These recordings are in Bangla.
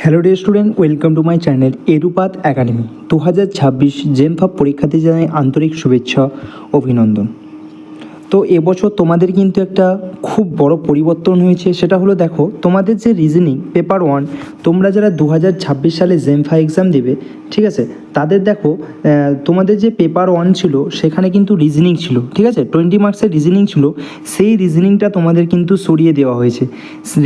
Hello dear student, welcome to my channel Edupath Academy. 2026 জেমফাব পরীক্ষার্থী জানাই আন্তরিক শুভেচ্ছা, অভিনন্দন। তো এবছর তোমাদের কিন্তু একটা খুব বড় পরিবর্তন হয়েছে, সেটা হলো দেখো তোমাদের যে রিজনিং পেপার 1 তোমরা যারা 2026 সালে জেমফা এক্সাম দেবে, ঠিক আছে, তাদের দেখো তোমাদের যে পেপার 1 ছিল সেখানে কিন্তু রিজনিং ছিল, ঠিক আছে, 20 মার্কসের রিজনিং ছিল। সেই রিজনিংটা তোমাদের কিন্তু সরিয়ে দেওয়া হয়েছে।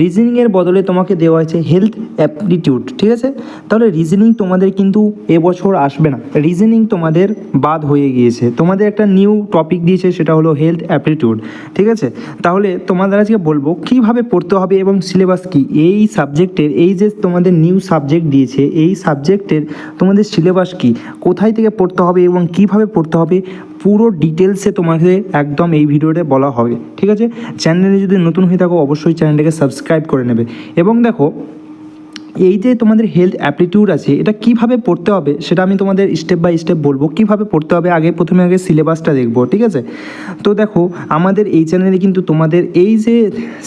রিজনিংয়ের বদলে তোমাকে দেওয়া হয়েছে হেলথ অ্যাপটিটিউড, ঠিক আছে। তাহলে রিজনিং তোমাদের কিন্তু এবছর আসবে না, রিজনিং তোমাদের বাদ হয়ে গিয়েছে। তোমাদের একটা নিউ টপিক দিয়েছে, সেটা হলো হেলথ অ্যাপটিটিউড, ঠিক আছে। তাহলে তোমাদের আজকে বলবো কীভাবে পড়তে হবে এবং সিলেবাস কী এই সাবজেক্টের। এই যে তোমাদের নিউ সাবজেক্ট দিয়েছে, এই সাবজেক্টের তোমাদের সিলেবাস কী, কোথায় থেকে পড়তে হবে এবং কীভাবে পড়তে হবে, পুরো ডিটেলসে তোমাকে একদম এই ভিডিওতে বলা হবে, ঠিক আছে। চ্যানেলে যদি নতুন হয়ে থাকো অবশ্যই চ্যানেলটাকে সাবস্ক্রাইব করে নেবে। এবং দেখো এই যে তোমাদের হেলথ অ্যাপটিটিউড আছে, এটা কিভাবে পড়তে হবে সেটা আমি তোমাদের স্টেপ বাই স্টেপ বলবো কীভাবে পড়তে হবে। প্রথমে সিলেবাসটা দেখবো, ঠিক আছে। তো দেখো আমাদের এই চ্যানেলে কিন্তু তোমাদের এই যে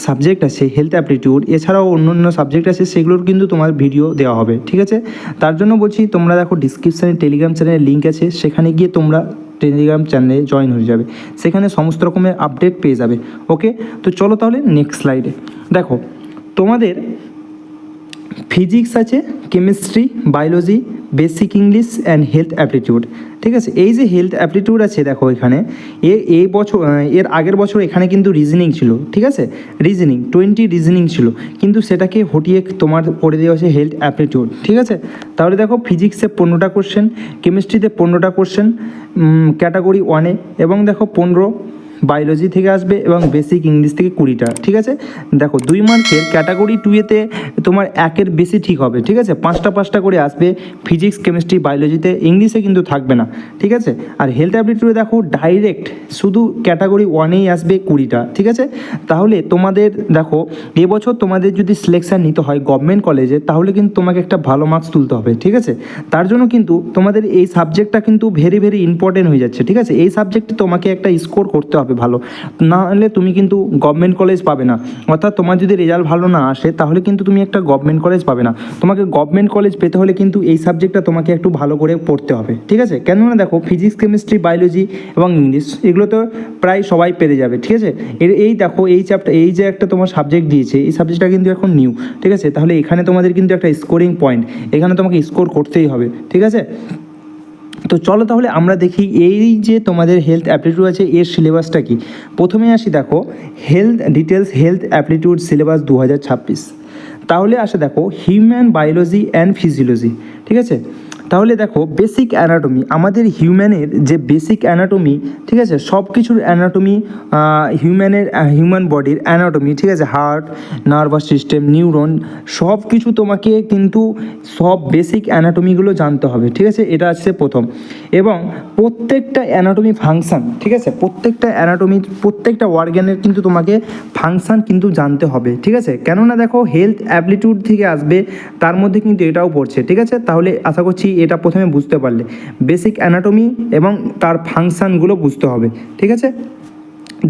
সাবজেক্ট আছে হেলথ অ্যাপটিটিউড, এছাড়াও অন্য অন্য সাবজেক্ট আছে, সেগুলোর কিন্তু তোমার ভিডিও দেওয়া হবে, ঠিক আছে। তার জন্য বলছি তোমরা দেখো ডিসক্রিপশানে টেলিগ্রাম চ্যানেলের লিঙ্ক আছে, সেখানে গিয়ে তোমরা টেলিগ্রাম চ্যানেলে জয়েন হয়ে যাবে, সেখানে সমস্ত রকমের আপডেট পেয়ে যাবে। ওকে, তো চলো তাহলে নেক্সট স্লাইডে। দেখো তোমাদের ফিজিক্স আছে, chemistry, biology, basic English and health aptitude, ঠিক আছে। এই যে হেলথ অ্যাপটিটিউড আছে দেখো এখানে এই বছর এর আগের বছর এখানে কিন্তু রিজনিং ছিল, ঠিক আছে। রিজনিং 20 রিজনিং ছিল, কিন্তু সেটাকে হটিয়ে তোমার করে দেওয়া হয়েছে হেলথ অ্যাপটিটিউড, ঠিক আছে। তাহলে দেখো ফিজিক্সে 15টা কোশ্চেন, কেমিস্ট্রিতে 15টা কোশ্চেন ক্যাটাগরি 1-এ, এবং দেখো 15 বায়োলজি থেকে আসবে এবং বেসিক ইংলিশ থেকে 20টা, ঠিক আছে। দেখো 2 মার্কের ক্যাটাগরি 2-এতে তোমার 1-এর বেশি ঠিক হবে, ঠিক আছে। 5টা করে আসবে ফিজিক্স, কেমিস্ট্রি, বায়োলজিতে, ইংলিশে কিন্তু থাকবে না, ঠিক আছে। আর হেলথ অ্যাপটিটিউডে দেখো ডাইরেক্ট শুধু ক্যাটাগরি 1-এই আসবে 20টা, ঠিক আছে। তাহলে তোমাদের দেখো এবছর তোমাদের যদি সিলেকশান নিতে হয় গভর্নমেন্ট কলেজে, তাহলে কিন্তু তোমাকে একটা ভালো মার্কস তুলতে হবে, ঠিক আছে। তার জন্য কিন্তু তোমাদের এই সাবজেক্টটা কিন্তু ভেরি ভেরি ইম্পর্টেন্ট হয়ে যাচ্ছে, ঠিক আছে। এই সাবজেক্টে তোমাকে একটা স্কোর করতে হবে ভালো, না হলে তুমি কিন্তু গভর্নমেন্ট কলেজ পাবে না। অর্থাৎ তোমার যদি রেজাল্ট ভালো না আসে তাহলে কিন্তু তুমি একটা গভর্নমেন্ট কলেজ পাবে না। তোমাকে গভর্নমেন্ট কলেজ পেতে হলে কিন্তু এই সাবজেক্টটা তোমাকে একটু ভালো করে পড়তে হবে, ঠিক আছে। কেননা দেখো ফিজিক্স, কেমিস্ট্রি, বায়োলজি এবং ইংলিশ এগুলো তো প্রায় সবাই পেরে যাবে, ঠিক আছে। এই দেখো এই চ্যাপ্টার, এই যে একটা তোমার সাবজেক্ট দিয়েছে, এই সাবজেক্টটা কিন্তু এখন নিউ, ঠিক আছে। তাহলে এখানে তোমাদের কিন্তু একটা স্কোরিং পয়েন্ট, এখানে তোমাকে স্কোর করতেই হবে, ঠিক আছে। তো চলো তাহলে আমরা দেখি এই যে তোমাদের হেলথ অ্যাপটিটিউড আছে এর সিলেবাসটা কি। প্রথমে আসি দেখো health details, health aptitude syllabus 2026। তাহলে আসে দেখো হিউম্যান বায়োলজি অ্যান্ড ফিজিওলজি, ঠিক আছে। তাহলে দেখো বেসিক অ্যানাটমি, আমাদের হিউম্যানের যে বেসিক অ্যানাটমি, ঠিক আছে, সব কিছুর অ্যানাটমি, হিউম্যান বডির অ্যানাটমি, ঠিক আছে, হার্ট, নার্ভাস সিস্টেম, নিউরন, সব কিছু তোমাকে কিন্তু সব বেসিক অ্যানাটমিগুলো জানতে হবে, ঠিক আছে। এটা আছে প্রথম। এবং প্রত্যেকটা অ্যানাটমি ফাংশান, ঠিক আছে, প্রত্যেকটা অ্যানাটমি, প্রত্যেকটা অর্গ্যানের কিন্তু তোমাকে ফাংশান কিন্তু জানতে হবে, ঠিক আছে। কেননা দেখো হেলথ অ্যাপটিটিউড থেকে আসবে, তার মধ্যে কিন্তু এটাও পড়ছে, ঠিক আছে। তাহলে আশা করছি এটা প্রথমে বুঝতে পারলে, বেসিক অ্যানাটমি এবং তার ফাংশানগুলো বুঝতে হবে, ঠিক আছে।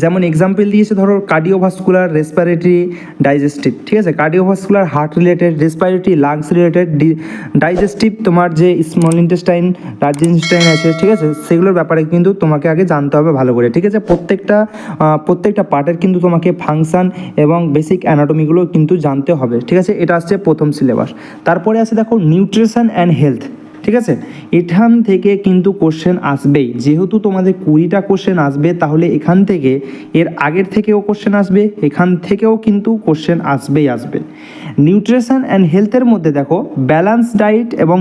যেমন এক্সাম্পল দিয়েছে ধরো কার্ডিওভাস্কুলার, রেসপিরেটরি, ডাইজেস্টিভ, ঠিক আছে। Cardiovascular heart related, respiratory lungs related, digestive তোমার যে স্মল ইন্টেস্টাইন, লার্জ ইন্টেস্টাইন আছে, ঠিক আছে, সেগুলোর ব্যাপারে কিন্তু তোমাকে আগে জানতে হবে ভালো করে, ঠিক আছে। প্রত্যেকটা পার্টের কিন্তু তোমাকে ফাংশান এবং বেসিক অ্যানাটমিগুলো কিন্তু জানতে হবে, ঠিক আছে। এটা আসছে প্রথম সিলেবাস। তারপরে আছে দেখো নিউট্রিশন অ্যান্ড হেলথ, ঠিক আছে। এখান থেকে কিন্তু কোশ্চেন আসবেই, যেহেতু তোমাদের 20টা কোশ্চেন আসবে, তাহলে এখান থেকে এর আগের থেকেও কোশ্চেন আসবে, এখান থেকেও কিন্তু কোশ্চেন আসবে। নিউট্রিশন অ্যান্ড হেলথের মধ্যে দেখো ব্যালান্স ডায়েট এবং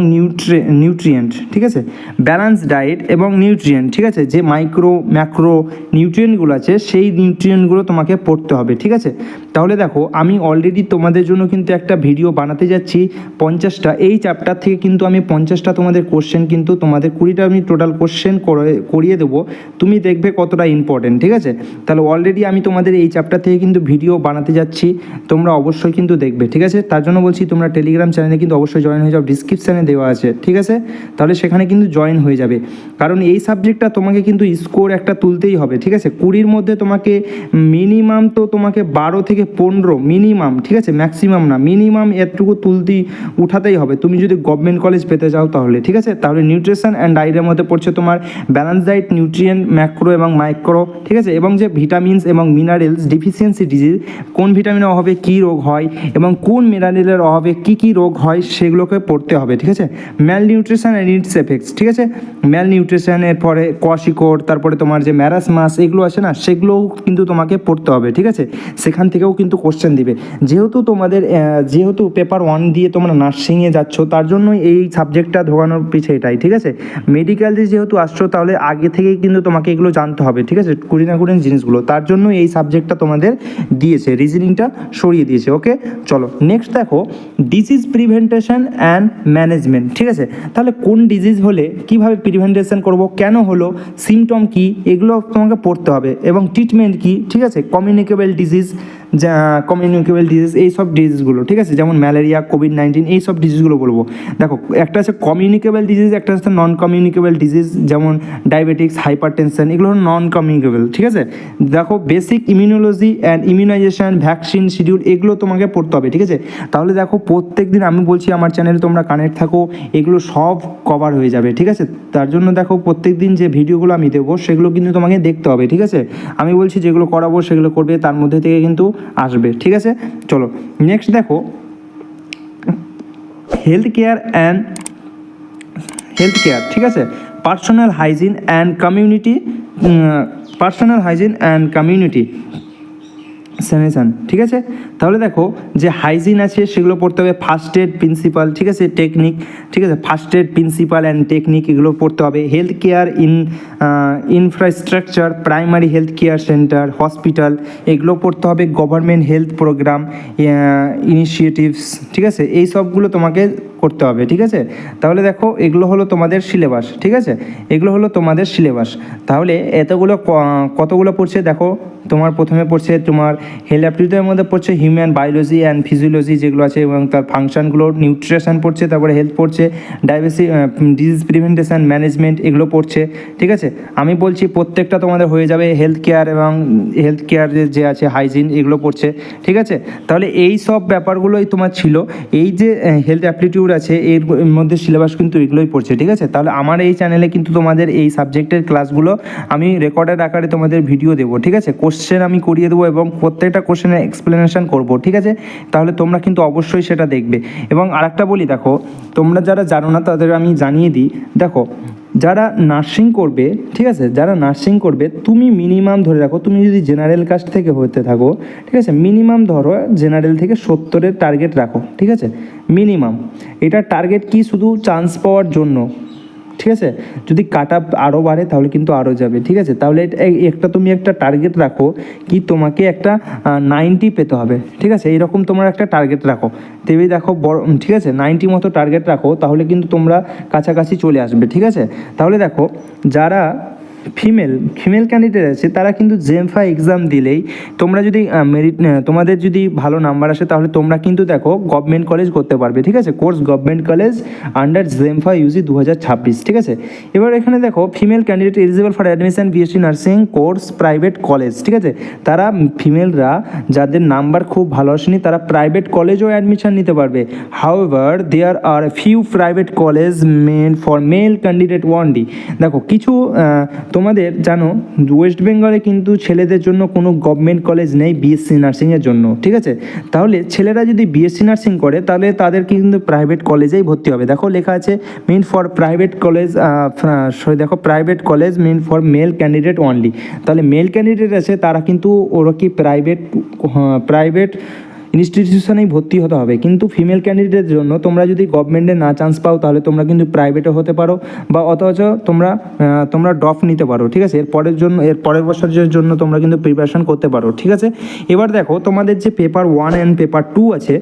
নিউট্রিয়েন্ট, ঠিক আছে। ব্যালান্স ডায়েট এবং নিউট্রিয়েন্ট, ঠিক আছে, যে মাইক্রো ম্যাক্রো নিউট্রিয়েন্টগুলো আছে সেই নিউট্রিয়েন্টগুলো তোমাকে পড়তে হবে, ঠিক আছে। তাহলে দেখো আমি অলরেডি তোমাদের জন্য কিন্তু একটা ভিডিও বানাতে যাচ্ছি 50টা, এই চ্যাপ্টার থেকে কিন্তু আমি 50টা তোমাদের কোশ্চেন কিন্তু তোমাদের 20টা আমি টোটাল কোশ্চেন করিয়ে দেবো, তুমি দেখবে কতটা ইম্পর্টেন্ট, ঠিক আছে। তাহলে অলরেডি আমি তোমাদের এই চ্যাপ্টার থেকে কিন্তু ভিডিও বানাতে যাচ্ছি, তোমরা অবশ্যই কিন্তু দেখবে, ঠিক ঠিক আছে? তার জন্য বলছি তোমরা টেলিগ্রাম চ্যানেলে কিন্তু অবশ্যই জয়েন হয়ে যাও, ডিসক্রিপশানে দেওয়া আছে, ঠিক আছে? তাহলে সেখানে কিন্তু জয়েন হয়ে যাবে, কারণ এই সাবজেক্টটা তোমাকে কিন্তু স্কোর একটা তুলতেই হবে, ঠিক আছে? 20-র মধ্যে তোমাকে মিনিমাম তো তোমাকে 12 থেকে 15 মিনিমাম, ঠিক আছে? ম্যাক্সিমাম না, মিনিমাম এতটুকু উঠাতেই হবে তুমি যদি গভর্নমেন্ট কলেজ পেতে চাও তাহলে, ঠিক আছে? তাহলে নিউট্রিশন অ্যান্ড ডায়েটের মধ্যে পড়ছে তোমার ব্যালেন্স ডায়েট, নিউট্রিয়েন্ট, ম্যাক্রো এবং মাইক্রো, ঠিক আছে? এবং যে ভিটামিনস এবং মিনারেলস ডিফিসিয়েন্সি ডিজিজ, কোন ভিটামিনের অভাবে কী রোগ হয় এবং কোন মিনারেলের অভাবে কী কী রোগ হয় সেগুলোকে পড়তে হবে, ঠিক আছে? ম্যাল নিউট্রিশন অ্যান্ড ইটস এফেক্টস, ঠিক আছে? ম্যাল নিউট্রিশনের পরে কোয়াশিকোর, তারপরে তোমার যে ম্যারাসমাস এগুলো আছে না, সেগুলোও কিন্তু তোমাকে পড়তে হবে, ঠিক আছে? সেখান থেকেও কিন্তু কোশ্চেন দিবে। যেহেতু পেপার 1 দিয়ে তোমরা নার্সিংয়ে যাচ্ছ, তার জন্য এই সাবজেক্টটা ঢোকানোর পিছিয়ে এটাই, ঠিক আছে? মেডিকেল দিয়ে যেহেতু আসছো, তাহলে আগে থেকেই কিন্তু তোমাকে এগুলো জানতে হবে, ঠিক আছে? কুড়ি না কুড়ি জিনিসগুলো, তার জন্য এই সাবজেক্টটা তোমাদের দিয়েছে, রিজনিংটা সরিয়ে দিয়েছে। ওকে, চলো নেক্সট দেখো, ডিজিজ প্রিভেন্টেশন অ্যান্ড ম্যানেজমেন্ট, ঠিক আছে? তাহলে কোন ডিজিজ হলে কীভাবে প্রিভেন্টেশন করব, কেন হলো, সিমটম কী, এগুলো তোমাকে পড়তে হবে, এবং ট্রিটমেন্ট কী, ঠিক আছে? কমিউনিকেবল ডিজিজ এইসব ডিজিজগুলো, ঠিক আছে? যেমন ম্যালেরিয়া, কোভিড-19 এইসব ডিজিজগুলো বলবো। দেখো, একটা আছে কমিউনিকেবল ডিজিজ, একটা হচ্ছে নন কমিউনিকেবল ডিজিজ, যেমন ডায়াবেটিক্স, হাইপারটেনশন, এগুলো হলো নন কমিউনিকেবল, ঠিক আছে? দেখো, basic immunology and immunisation, vaccine schedule, এগুলো তোমাকে পড়তে হবে, ঠিক আছে? তাহলে দেখো, প্রত্যেক দিন আমি বলছি আমার চ্যানেলে তোমরা কানেক্ট থাকো, এগুলো সব কভার হয়ে যাবে, ঠিক আছে? তার জন্য দেখো, প্রত্যেক দিন যে ভিডিওগুলো আমি দেবো সেগুলো কিন্তু তোমাকে দেখতে হবে, ঠিক আছে? আমি বলছি যেগুলো করাবো সেগুলো করবে, তার মধ্যে থেকে কিন্তু আসবে, ঠিক আছে? চলো নেক্সট দেখো, হেলথ কেয়ার, ঠিক আছে? Personal hygiene and community sanitation, ঠিক আছে? তাহলে দেখো, যে হাইজিন আছে সেগুলো পড়তে হবে, ফার্স্ট এড প্রিন্সিপাল, ঠিক আছে? টেকনিক, ঠিক আছে? First aid principal and technique, এগুলো পড়তে হবে। Health care infrastructure, primary health care centre, hospital, এগুলো পড়তে হবে। গভর্নমেন্ট হেলথ প্রোগ্রাম, ইনিশিয়েটিভস, ঠিক আছে? এই সবগুলো তোমাকে করতে হবে, ঠিক আছে? তাহলে দেখো, এগুলো হলো তোমাদের সিলেবাস, ঠিক আছে? এগুলো হলো তোমাদের সিলেবাস। তাহলে এতগুলো কতগুলো পড়ছে দেখো, তোমার প্রথমে পড়ছে তোমার হেলথ অ্যাপটিটিউডের মধ্যে পড়ছে হিউম্যান বায়োলজি অ্যান্ড ফিজিওলজি যেগুলো আছে এবং তার ফাংশনগুলো, নিউট্রিশন পড়ছে, তারপরে হেলথ পড়ছে, ডিজিজ প্রিভেন্টেশন, ম্যানেজমেন্ট, এগুলো পড়ছে, ঠিক আছে? আমি বলছি প্রত্যেকটা তোমাদের হয়ে যাবে। হেলথ কেয়ার এবং হেলথ কেয়ার যে আছে হাইজিন, এগুলো পড়ছে, ঠিক আছে? তাহলে এই সব ব্যাপারগুলোই তোমার ছিল। এই যে হেলথ অ্যাপটিটিউড আছে এর মধ্যে সিলেবাস কিন্তু এগুলোই পড়ছে, ঠিক আছে? তাহলে আমার এই চ্যানেলে কিন্তু তোমাদের এই সাবজেক্টের ক্লাসগুলো আমি রেকর্ডেড আকারে তোমাদের ভিডিও দেবো, ঠিক আছে? কোশ্চেন আমি করিয়ে দেবো এবং প্রত্যেকটা কোশ্চেনের এক্সপ্লেনেশন করব, ঠিক আছে? তাহলে তোমরা কিন্তু অবশ্যই সেটা দেখবে। এবং আরেকটা বলি, দেখো, তোমরা যারা জানো না তাদের আমি জানিয়ে দিই। দেখো, যারা নার্সিং করবে, ঠিক আছে? যারা নার্সিং করবে, তুমি মিনিমাম ধরে রাখো, তুমি যদি জেনারেল কাস্ট থেকে হতে থাকো, ঠিক আছে? মিনিমাম ধরো জেনারেল থেকে 70-এর টার্গেট রাখো, ঠিক আছে? মিনিমাম এটা টার্গেট কি, শুধু চান্স পাওয়ার জন্য, ঠিক আছে? যদি কাট আপ আরও বাড়ে তাহলে কিন্তু আরও যাবে, ঠিক আছে? তাহলে তুমি একটা টার্গেট রাখো কি তোমাকে একটা 90 পেতে হবে, ঠিক আছে? এইরকম তোমরা একটা টার্গেট রাখো, তেমনি দেখো বড়, ঠিক আছে? 90 মতো টার্গেট রাখো, তাহলে কিন্তু তোমরা কাছাকাছি চলে আসবে, ঠিক আছে? তাহলে দেখো, যারা ফিমেল ক্যান্ডিডেট আছে তারা কিন্তু জেমফা এক্সাম দিলেই তোমরা যদি তোমাদের যদি ভালো নাম্বার আসে তাহলে তোমরা কিন্তু দেখো গভর্নমেন্ট কলেজ করতে পারবে, ঠিক আছে? কোর্স গভর্নমেন্ট কলেজ আন্ডার জেমফা ইউজি 2026, ঠিক আছে? এবার এখানে দেখো, female candidate eligible for admission BSc nursing course private college, ঠিক আছে? তারা ফিমেলরা যাদের নাম্বার খুব ভালো আসেনি তারা প্রাইভেট কলেজও অ্যাডমিশন নিতে পারবে। However there are few private college meant for male candidate only. দেখো, কিছু তোমাদের জানো ওয়েস্ট বেঙ্গলে কিন্তু ছেলেদের জন্য কোনো গভর্নমেন্ট কলেজ নেই বিএসসি নার্সিংয়ের জন্য, ঠিক আছে? তাহলে ছেলেরা যদি বিএসসি নার্সিং করে তাহলে তাদের কিন্তু প্রাইভেট কলেজেই ভর্তি হবে। দেখো, লেখা আছে মেন ফর প্রাইভেট কলেজ, দেখো private college meant for male candidate only. তাহলে মেল ক্যান্ডিডেট আছে তারা কিন্তু ওরা কি প্রাইভেট ইনস্টিটিউশনেই ভর্তি হতে হবে, কিন্তু ফিমেল ক্যান্ডিডেটের জন্য তোমরা যদি গভর্নমেন্টে না চান্স পাও তাহলে তোমরা কিন্তু প্রাইভেটে হতে পারো, বা অথচ তোমরা ড্রপ নিতে পারো, ঠিক আছে? এর পরের বছরের জন্য তোমরা কিন্তু প্রিপারেশন করতে পারো, ঠিক আছে? এবার দেখো, তোমাদের যে পেপার 1 অ্যান্ড পেপার 2 আছে,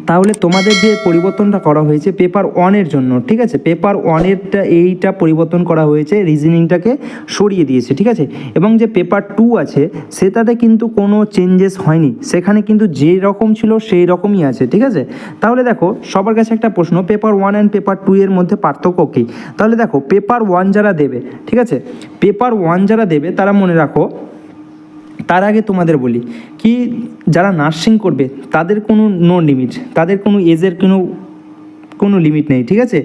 তাহলে তোমাদের যে পরিবর্তনটা করা হয়েছে পেপার ওয়ানের জন্য, ঠিক আছে, পেপার ওয়ানেরটা এইটা পরিবর্তন করা হয়েছে, রিজনিংটাকে সরিয়ে দিয়েছে, ঠিক আছে। এবং যে পেপার 2 আছে সেটাতে কিন্তু কোনো চেঞ্জেস হয়নি, সেখানে কিন্তু যেই রকম ছিল সেই রকমই আছে, ঠিক আছে। তাহলে দেখো সবার কাছে একটা প্রশ্ন, পেপার 1 অ্যান্ড পেপার 2 এর মধ্যে পার্থক্য কী? তাহলে দেখো পেপার 1 যারা দেবে, ঠিক আছে, পেপার 1 যারা দেবে তারা মনে রাখো, তার আগে তোমাদের বলি কি, যারা নার্সিং করবে তাদের কোনো নো লিমিট, তাদের কোনো এজের কোনো লিমিট নেই, ঠিক আছে।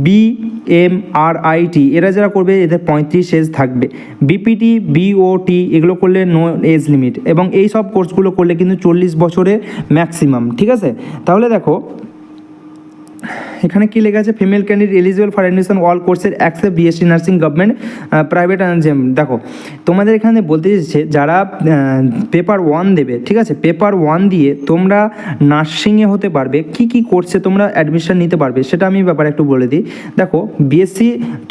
BMRIT এরা যারা করবে এদের 35 এজ থাকবে। BPT BOT এগুলো করলে নো এজ লিমিট, এবং এই সব কোর্সগুলো করলে কিন্তু 40 বছরের ম্যাক্সিমাম, ঠিক আছে। তাহলে দেখো এখানে কি লেখা আছে, female candidate eligible for admission all কোর্সের accept BSc nursing government private and জেম। দেখো তোমাদের এখানে বলতে চাইছে যারা পেপার 1 দেবে, ঠিক আছে, পেপার 1 দিয়ে তোমরা নার্সিংয়ে হতে পারবে, কি কি কোর্সে তোমরা অ্যাডমিশন নিতে পারবে সেটা আমি ব্যাপারে একটু বলে দিই। দেখো BSc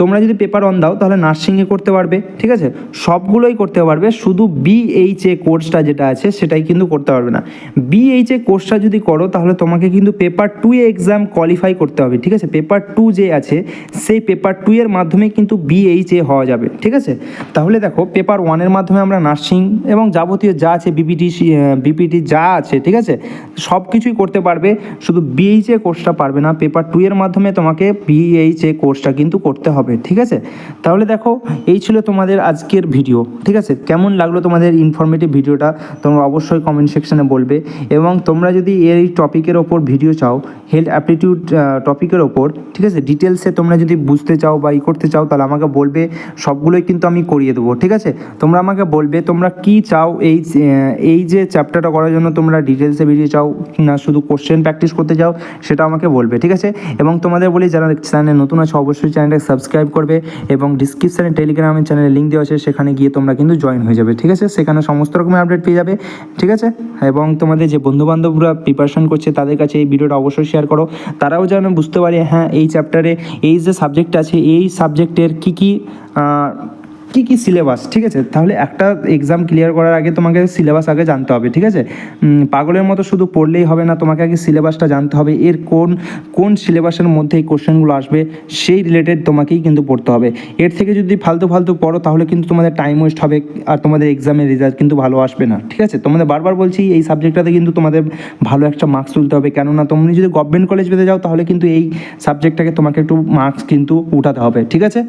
তোমরা যদি পেপার 1 দাও তাহলে নার্সিংয়ে করতে পারবে, ঠিক আছে, সবগুলোই করতে পারবে, শুধু BHA কোর্সটা যেটা আছে সেটাই কিন্তু করতে পারবে না। BHA কোর্সটা যদি করো তাহলে তোমাকে কিন্তু পেপার 2 এক্সাম কোয়ালিফাই করতে হবে, ঠিক আছে। পেপার 2 যে আছে সেই পেপার 2 এর মাধ্যমে কিন্তু BHA হওয়া যাবে, ঠিক আছে। তাহলে দেখো পেপার 1 এর মাধ্যমে আমরা নার্সিং এবং যাবতীয় যা আছে BPT যা আছে, ঠিক আছে, সব কিছুই করতে পারবে, শুধু BHA কোর্সটা পারবে না। পেপার 2 এর মাধ্যমে তোমাকে BHA কোর্সটা কিন্তু করতে হবে, ঠিক আছে। তাহলে দেখো এই ছিল তোমাদের আজকের ভিডিও, ঠিক আছে। কেমন লাগলো তোমাদের ইনফরমেটিভ ভিডিওটা তোমরা অবশ্যই কমেন্ট সেকশনে বলবে, এবং তোমরা যদি এই টপিকের ওপর ভিডিও চাও, হেলথ অ্যাপটিটিউড টপিকের ওপর, ঠিক আছে, ডিটেলসে তোমরা যদি বুঝতে চাও বা করতে চাও তাহলে আমাকে বলবে, সবগুলোই কিন্তু আমি করিয়ে দেবো, ঠিক আছে। তোমরা আমাকে বলবে তোমরা কি চাও, এই যে চ্যাপ্টারটা করার জন্য তোমরা ডিটেলসে ভিডিও চাও না শুধু কোশ্চেন প্র্যাকটিস করতে চাও, সেটা আমাকে বলবে, ঠিক আছে। এবং তোমাদের বলি যারা চ্যানেলে নতুন আছে অবশ্যই চ্যানেলটাকে সাবস্ক্রাইব করবে, এবং ডিসক্রিপশানে টেলিগ্রামের চ্যানেলের লিঙ্ক দেওয়া আছে, সেখানে গিয়ে তোমরা কিন্তু জয়েন হয়ে যাবে, ঠিক আছে। সেখানে সমস্ত রকমের আপডেট পেয়ে যাবে, ঠিক আছে। এবং তোমাদের যে বন্ধুবান্ধবরা প্রিপারেশন করছে তাদের কাছে এই ভিডিওটা অবশ্যই শেয়ার করো, তারাও যেন বুঝতে পারে হ্যাঁ এই চ্যাপ্টারে এই যে সাবজেক্ট আছে এই সাবজেক্টের কী কী সিলেবাস, ঠিক আছে। তাহলে একটা এক্সাম ক্লিয়ার করার আগে তোমাকে সিলেবাস আগে জানতে হবে, ঠিক আছে। পাগলের মতো শুধু পড়লেই হবে না, তোমাকে আগে সিলেবাসটা জানতে হবে, এর কোন সিলেবাসের মধ্যে এই কোশ্চেনগুলো আসবে সেই রিলেটেড তোমাকেই কিন্তু পড়তে হবে। এর থেকে যদি ফালতু পড়ো তাহলে কিন্তু তোমাদের টাইম ওয়েস্ট হবে, আর তোমাদের এক্সামের রেজাল্ট কিন্তু ভালো আসবে না, ঠিক আছে। তোমাদের বারবার বলছি এই সাবজেক্টটাতে কিন্তু তোমাদের ভালো একটা মার্কস তুলতে হবে, কেননা তুমি যদি গভর্নমেন্ট কলেজ পেতে যাও তাহলে কিন্তু এই সাবজেক্টটাকে তোমাকে একটু মার্কস কিন্তু উঠাতে হবে, ঠিক আছে।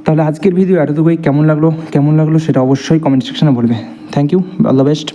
তাহলে আজকের ভিডিও এতটুকুই, কেমন লাগলো সেটা অবশ্যই কমেন্ট সেকশনে বলবে। Thank you, all the best.